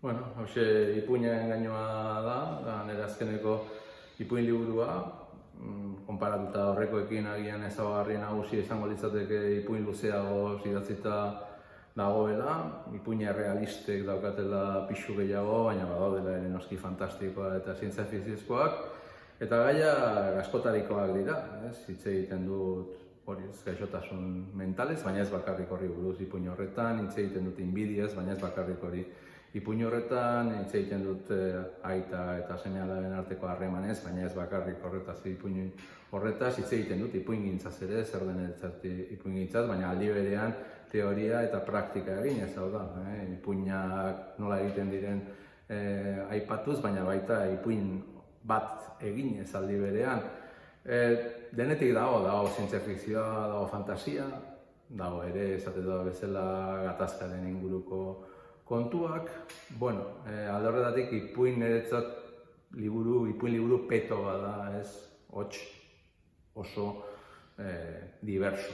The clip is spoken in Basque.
Bueno, hauxe ipuinen gainoa da nire azkeneko ipuin liburua. Konparatuta horrekoekin agian ezaugarri nagusi izango litzateke ipuin luzeago idatzita dagoela. Ipuina realistek daukatela pixu gehiago, baina badaudela ere noski fantastikoa eta zientzia fizikozkoak. Eta gaia askotarikoak dira, hitz egiten dut gaixotasun mentalez, baina ez bakarrik horri buruz ipuin horretan, hitz egiten dut inbidiaz, baina ez bakarrik hori ipuin horretan, hitz egiten dut aita eta seme-alaben arteko harremanez, baina ez bakarrik horretaz ipuin horretaz, hitz egiten dut ipuingintzaz ere, zer denetzat ipuingintzaz, baina aldi berean teoria eta praktika egin ez da, ipuinak nola egiten diren aipatuz, baina baita ipuin bat egin ez aldi berean. Denetik dago zientzia fikzioa, dago fantasia, dago ere esate da bezala gatazkaren inguruko kontuak. Bueno, alde horretatik ipuin niretzat ipuin liburu peto bada, ez, hots oso diverso.